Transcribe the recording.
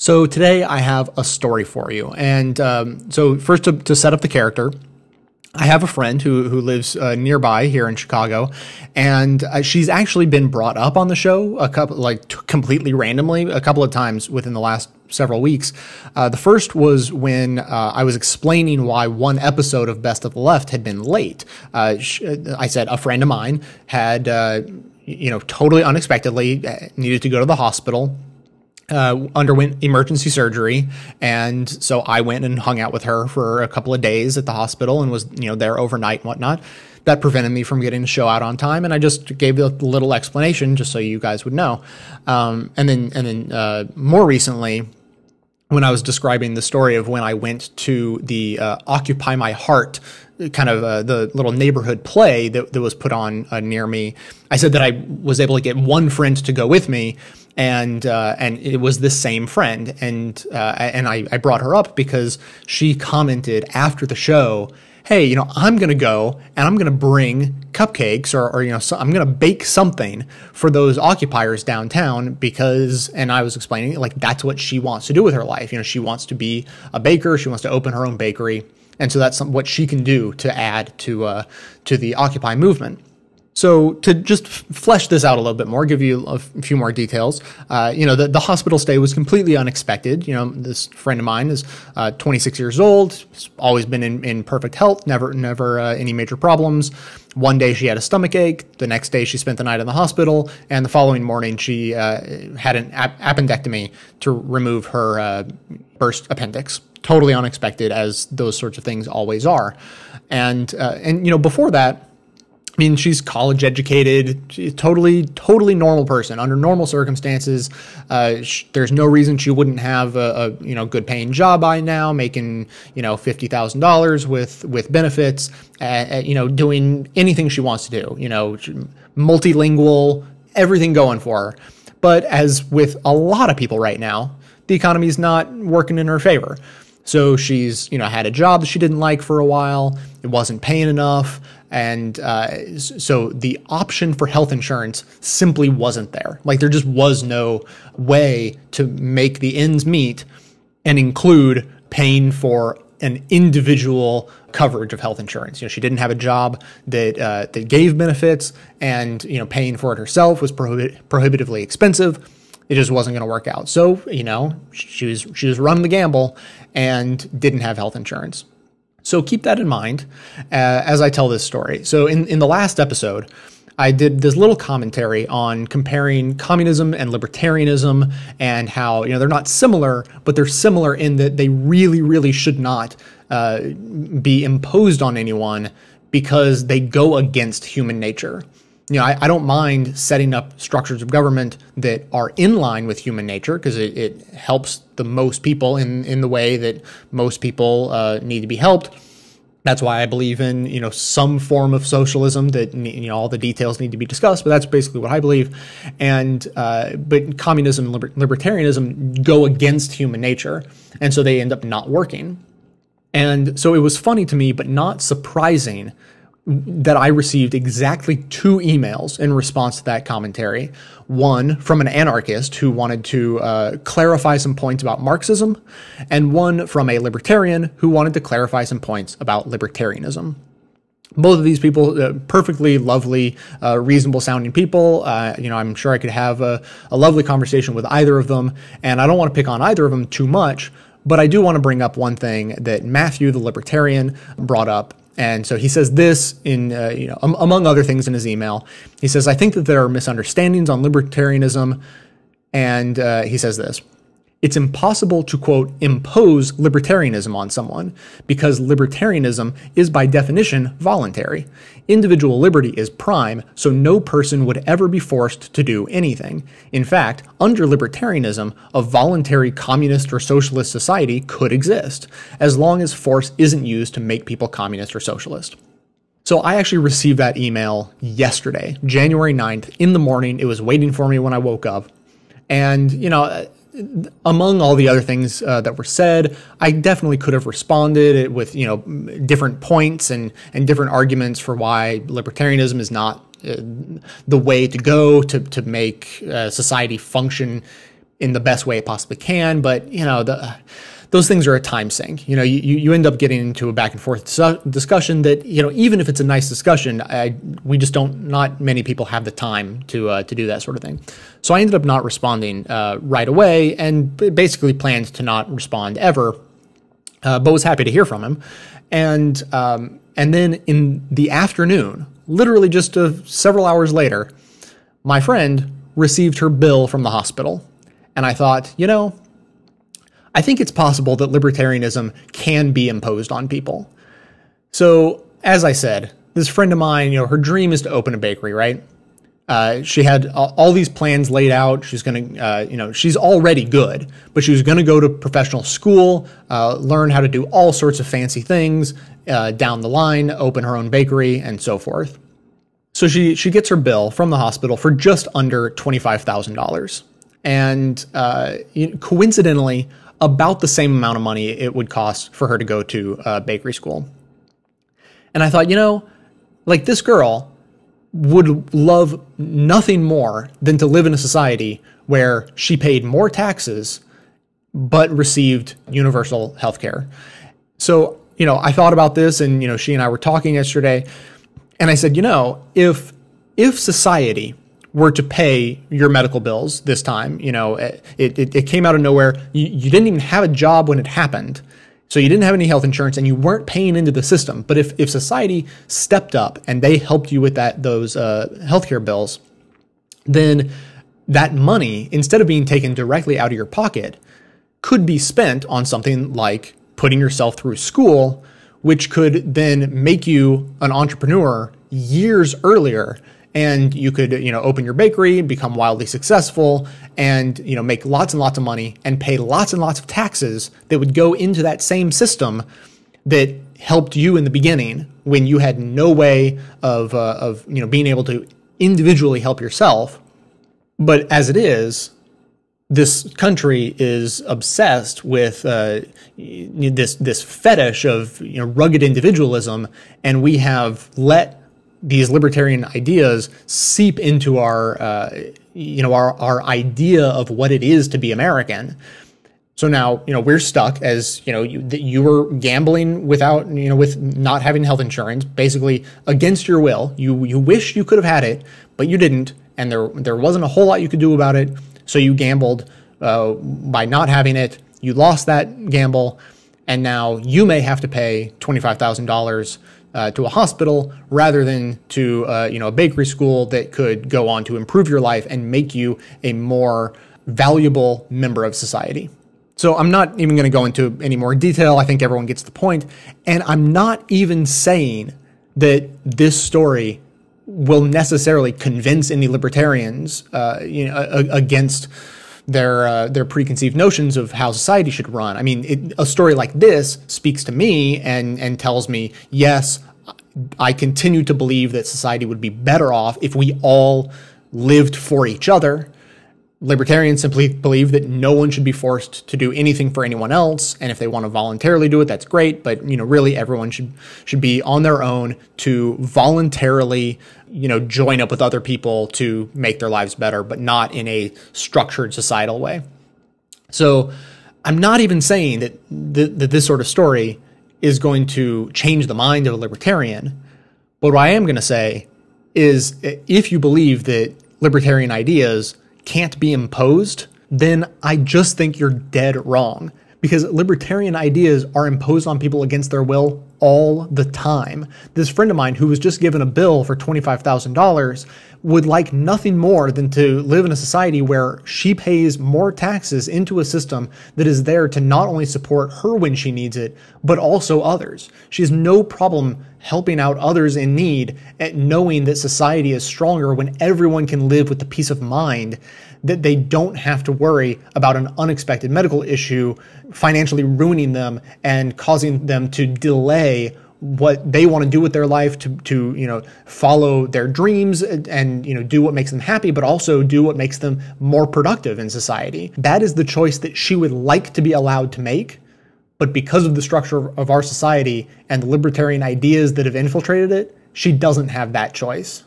So today I have a story for you. And so first to set up the character, I have a friend who lives nearby here in Chicago, and she's actually been brought up on the show completely randomly a couple of times within the last several weeks. The first was when I was explaining why one episode of Best of the Left had been late. I said a friend of mine had, totally unexpectedly needed to go to the hospital. Underwent emergency surgery, and so I went and hung out with her for a couple of days at the hospital and was, there overnight and whatnot. That prevented me from getting the show out on time, and I just gave a little explanation just so you guys would know. And then more recently, when I was describing the story of when I went to the Occupy My Heart, kind of the little neighborhood play that was put on near me, I said that I was able to get one friend to go with me, and it was this same friend, and I brought her up because she commented after the show, hey, I'm going to go and I'm going to bring cupcakes or so I'm going to bake something for those occupiers downtown because, and I was explaining that's what she wants to do with her life. She wants to be a baker. She wants to open her own bakery. And so that's what she can do to add to the Occupy movement. So to just flesh this out a little bit more, give you a few more details, the hospital stay was completely unexpected. This friend of mine is 26 years old, has always been in perfect health, never any major problems. One day she had a stomach ache. The next day she spent the night in the hospital. And the following morning she had an appendectomy to remove her burst appendix. Totally unexpected, as those sorts of things always are. And before that, she's college educated, she's totally normal person. Under normal circumstances, there's no reason she wouldn't have a good paying job by now, making, $50,000 with benefits, doing anything she wants to do, multilingual, everything going for her. But as with a lot of people right now, the economy is not working in her favor. So she's, had a job that she didn't like for a while. It wasn't paying enough. And so the option for health insurance simply wasn't there. There just was no way to make the ends meet and include paying for an individual coverage of health insurance. She didn't have a job that gave benefits, and paying for it herself was prohibitively expensive. It just wasn't going to work out. So she was running the gamble and didn't have health insurance. So keep that in mind as I tell this story. So in the last episode, I did this little commentary on comparing communism and libertarianism and how, they're not similar, but they're similar in that they really, really should not be imposed on anyone because they go against human nature. I don't mind setting up structures of government that are in line with human nature because it helps the most people in the way that most people need to be helped. That's why I believe in, some form of socialism that, all the details need to be discussed, but that's basically what I believe. And, but communism and libertarianism go against human nature. And so they end up not working. And so it was funny to me, but not surprising, that I received exactly 2 emails in response to that commentary. One from an anarchist who wanted to clarify some points about Marxism, and one from a libertarian who wanted to clarify some points about libertarianism. Both of these people, perfectly lovely, reasonable sounding people. I'm sure I could have a lovely conversation with either of them, and I don't want to pick on either of them too much, but I do want to bring up one thing that Matthew, the libertarian, brought up. And so he says this in, among other things in his email. He says, I think that there are misunderstandings on libertarianism. And he says this: it's impossible to, quote, impose libertarianism on someone because libertarianism is by definition voluntary. Individual liberty is prime, so no person would ever be forced to do anything. In fact, under libertarianism, a voluntary communist or socialist society could exist, as long as force isn't used to make people communist or socialist. So I actually received that email yesterday, January 9th, in the morning. It was waiting for me when I woke up. And, among all the other things that were said, I definitely could have responded with, different points and different arguments for why libertarianism is not the way to go to make society function in the best way it possibly can. But, those things are a time sink. You end up getting into a back and forth discussion that, even if it's a nice discussion, we just not many people have the time to do that sort of thing. So I ended up not responding right away, and basically planned to not respond ever, but was happy to hear from him. And then in the afternoon, literally just several hours later, my friend received her bill from the hospital. And I thought, I think it's possible that libertarianism can be imposed on people. So, as I said, this friend of mine, her dream is to open a bakery, right? She had all these plans laid out. She's going to, she's already good, but she was going to go to professional school, learn how to do all sorts of fancy things down the line, open her own bakery, and so forth. So she gets her bill from the hospital for just under $25,000. And coincidentally, about the same amount of money it would cost for her to go to bakery school. And I thought, this girl would love nothing more than to live in a society where she paid more taxes but received universal health care. So, I thought about this, and, she and I were talking yesterday, and I said, if society were to pay your medical bills this time, it came out of nowhere. You didn't even have a job when it happened. So you didn't have any health insurance and you weren't paying into the system. But if society stepped up and they helped you with those healthcare bills, then that money, instead of being taken directly out of your pocket, could be spent on something like putting yourself through school, which could then make you an entrepreneur years earlier. And you could, open your bakery, become wildly successful, and, make lots and lots of money and pay lots and lots of taxes that would go into that same system that helped you in the beginning when you had no way of being able to individually help yourself. But as it is, this country is obsessed with this fetish of rugged individualism, and we have let these libertarian ideas seep into our idea of what it is to be American. So now, we're stuck as, you were gambling without, with not having health insurance, basically against your will. You wish you could have had it, but you didn't. And there wasn't a whole lot you could do about it. So you gambled by not having it. You lost that gamble. And now you may have to pay $25,000 to a hospital rather than to a bakery school that could go on to improve your life and make you a more valuable member of society. So I'm not even going to go into any more detail. I think everyone gets the point. And I'm not even saying that this story will necessarily convince any libertarians against their preconceived notions of how society should run. I mean, a story like this speaks to me and tells me, yes, I continue to believe that society would be better off if we all lived for each other. Libertarians simply believe that no one should be forced to do anything for anyone else, and if they want to voluntarily do it, that's great. But really, everyone should be on their own to voluntarily, join up with other people to make their lives better, but not in a structured societal way. So, I'm not even saying that this sort of story is going to change the mind of a libertarian, but what I am going to say is, if you believe that libertarian ideas can't be imposed, then I just think you're dead wrong. Because libertarian ideas are imposed on people against their will all the time. This friend of mine who was just given a bill for $25,000 would like nothing more than to live in a society where she pays more taxes into a system that is there to not only support her when she needs it, but also others. She has no problem helping out others in need, at knowing that society is stronger when everyone can live with the peace of mind that they don't have to worry about an unexpected medical issue financially ruining them and causing them to delay what they want to do with their life to follow their dreams and do what makes them happy, but also do what makes them more productive in society. That is the choice that she would like to be allowed to make, but because of the structure of our society and the libertarian ideas that have infiltrated it, she doesn't have that choice.